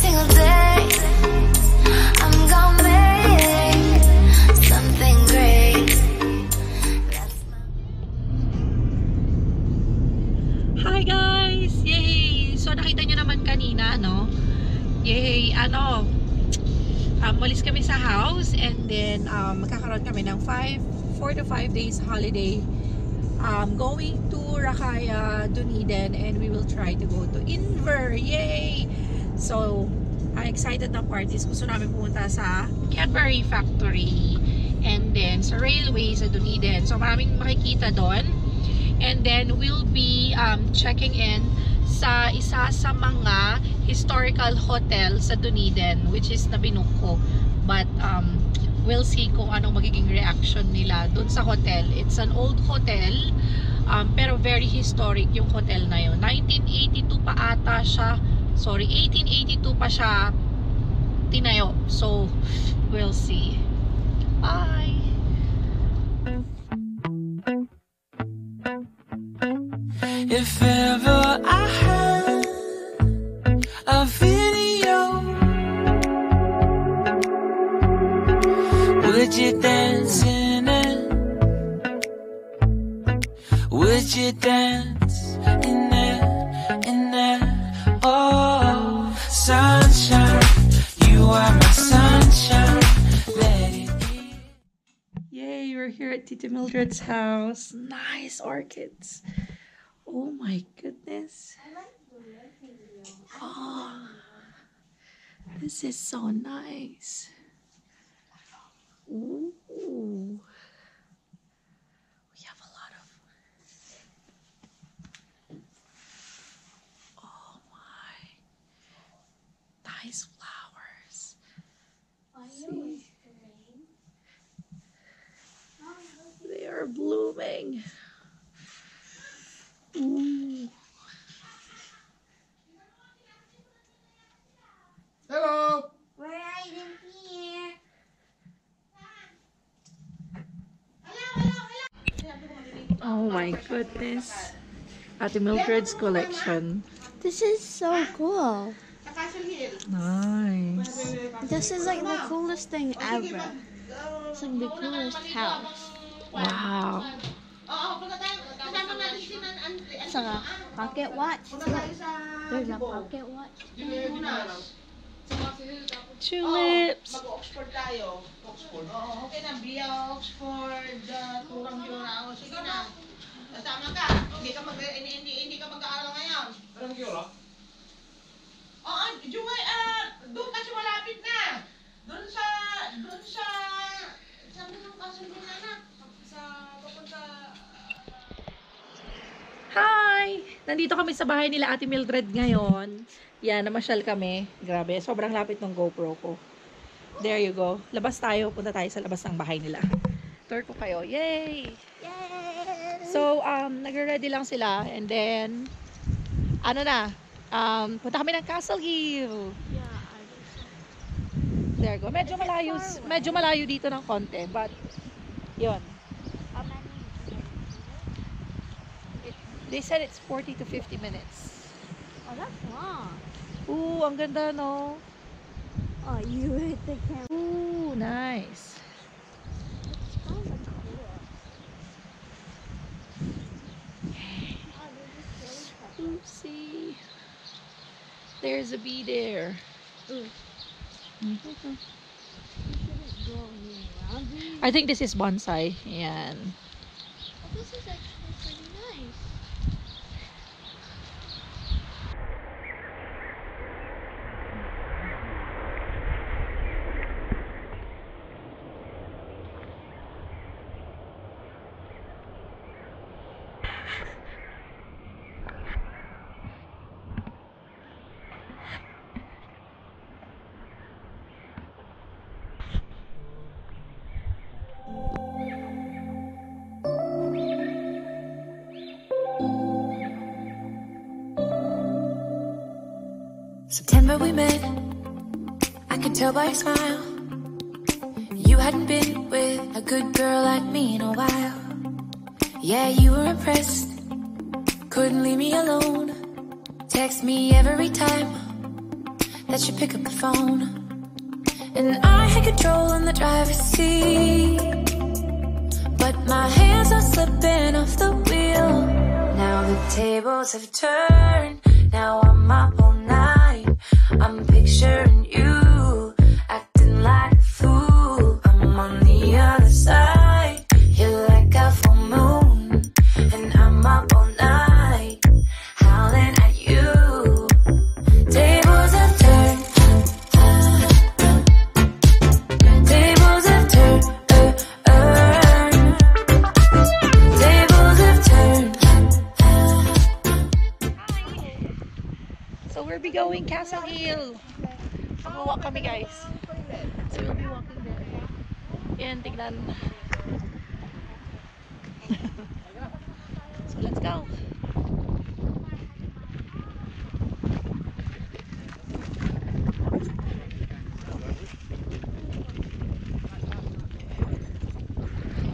single day. I'm gonna make something great. Hi guys! Yay! So nakita nyo naman kanina, no? Yay! Malis kami sa house and then magkakaroon kami ng 4 to 5 days holiday. Going to Rakaya, Dunedin, and we will try to go to Inver. Yay! So, excited na parties. Gusto namin pumunta sa Cadbury Factory and then sa railway sa Dunedin. So, maraming makikita doon. And then, we'll be checking in sa isa sa mga historical hotel sa Dunedin, which is nabinook ko. But, we'll see kung anong magiging reaction nila dun sa hotel. It's an old hotel, pero very historic yung hotel na yun. 1982 pa ata siya. Sorry, 1882 pa siya tinayo. So, we'll see. Bye! If ever I had a video, would you dance in it? Would you dance in it? In it? Oh, sunshine, you are my sunshine. Let it be. Yay, we're here at Tita Mildred's house. Nice orchids. Oh my goodness. Oh, this is so nice. Ooh. We have a lot of... Oh my. Nice flowers. See? They are blooming. Ooh. Hello. Where are you here? Oh my goodness. Ate Mildred's collection. This is so cool. Nice. This is like the coolest thing ever. It's like the coolest house. Wow. It's like a pocket watch. Look, there's a pocket watch. Tulips. Mag-Oxford tayo. Oxford. Oo, okay na. Via Oxford. Turang yun. Sige na. Tama ka. Hindi ka mag-aaral ngayon. Ano mag-iura? Oo, Jungay, doon kasi malapit na. Doon sa, saan mo yung kasunod na anak? Sa, papunta, Hi! Nandito kami sa bahay nila Ate Mildred ngayon. Yan, namasyal kami. Grabe, sobrang lapit ng GoPro ko. There you go. Labas tayo. Punta tayo sa labas ng bahay nila. Tour ko kayo. Yay! Yay! So, nagre-ready lang sila. And then, punta kami ng Castle Hill. Yeah, I think so. There you go. Medyo malayo dito ng konti. But, yun. How many? They said it's 40 to 50 minutes. Oh, that's long. Ooh, ang ganda, no? Oh, you hit the camera. Ooh, nice. It's kind of cool. Oh, this is really cool. Oopsie. There's a bee there. Ooh. Mhm. You shouldn't go around these. I think this is bonsai. Yan. Oh, this is actually pretty nice. September we met, I could tell by your smile. You hadn't been with a good girl like me in a while. Yeah, you were impressed, couldn't leave me alone. Text me every time, that you pick up the phone. And I had control in the driver's seat, but my hands are slipping off the wheel. Now the tables have turned, now I'm up all night. I'm picturing you, acting like a fool. I'm on the other side, you're like a full moon, and I'm up all night, howling at you. Tables have turned, tables have turned, tables have turned. So we'll be going Castle Hill. Mag-walk kami, guys. So we'll be walking there. Yan, tignan. So let's go.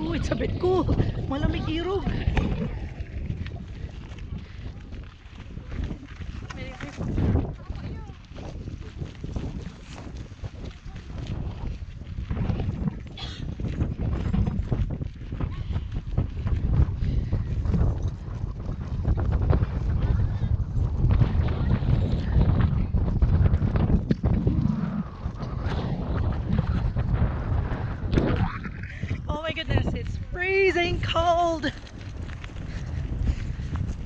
Oh, it's a bit cool. Malamig irog. Oh my goodness, it's freezing cold.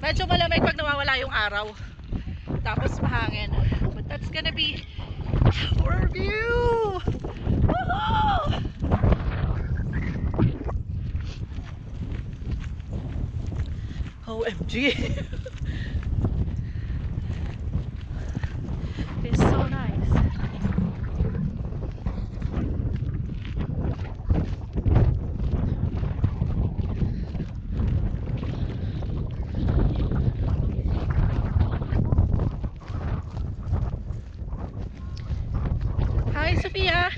Medyo malamig pag nawawala yung araw. Tapos mahangin. But that's gonna be our view. Woohoo! OMG. It's so nice. Hi, Sophia.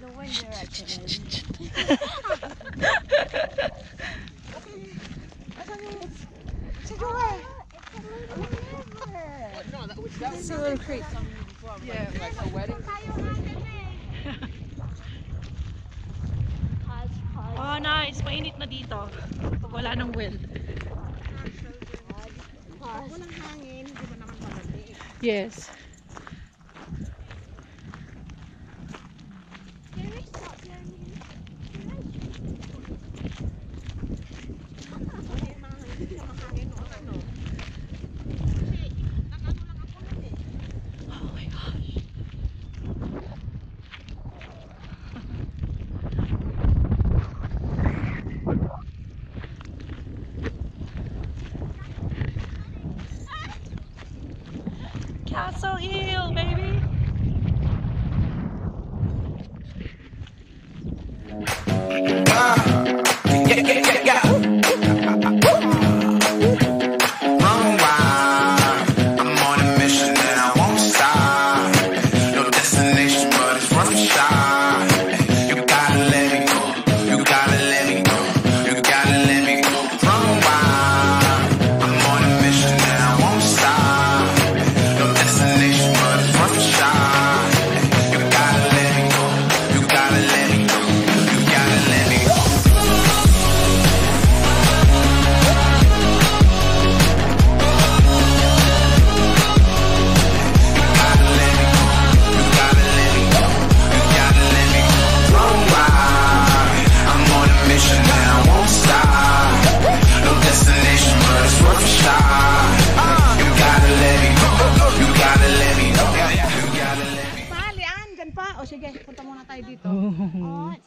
The wind direction is. It's a little creek. Yeah. Like a wedding. Oh, nice. Mainit na dito. Pag wala ng wind. Yes. Oh my gosh. Castle Hill, baby.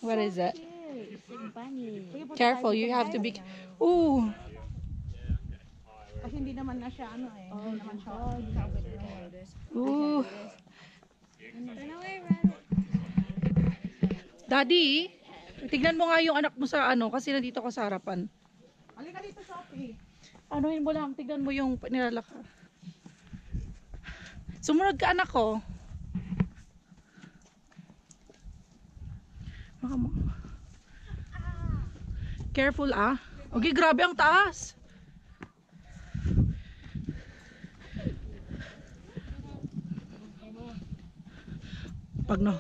What is that? Careful, you have to be. Ooh. Kasi hindi naman na siya ano eh. Hindi naman siya. Ooh. Daddy, tignan mo nga yung anak mo sa ano kasi nandito ka sa harapan. Halika dito, Sophie. Anuhin mo lang, tignan mo yung nilalakad. Sumunod ka, anak ko. Careful ah. Okay, grabe ang taas. Pag no.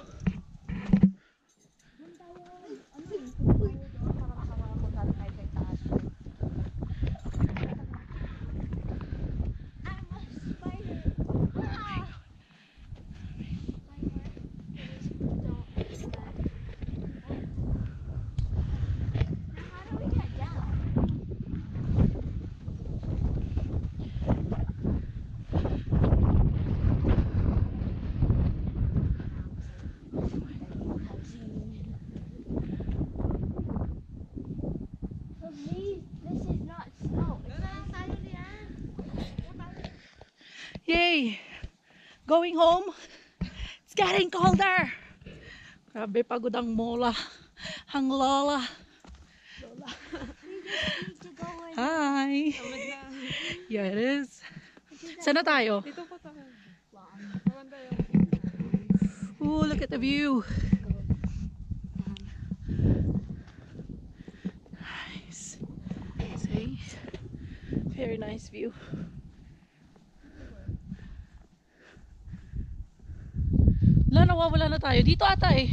Yay! Going home. It's getting colder. Grabe, pagod ang mola. Ang lola. Hi! Yeah, it is. Saan na tayo? Dito po tayo. Ooh, look at the view. Nice. See? Very nice view. Wala, nawawala na tayo. Dito ata eh.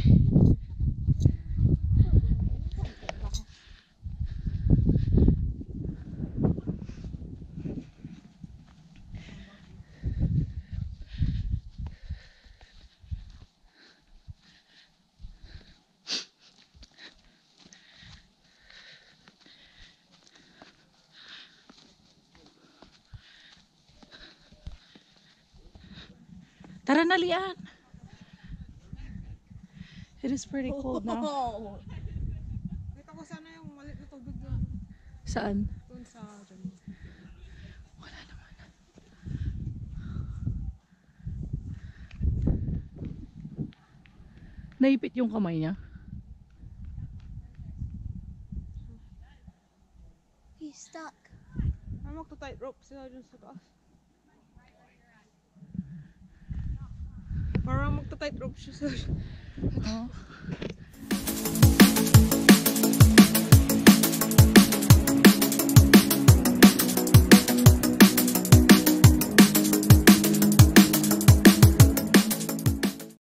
Tara na, Lian. It is pretty cold now. Kita ko sana yung maliit na tubig doon. Saan? Doon sa dyan. Wala naman. Naipit yung kamay niya. He's stuck. Ay, magto-tight rope sila dyan sa taas. Parang magto-tight rope siya sa... Oh.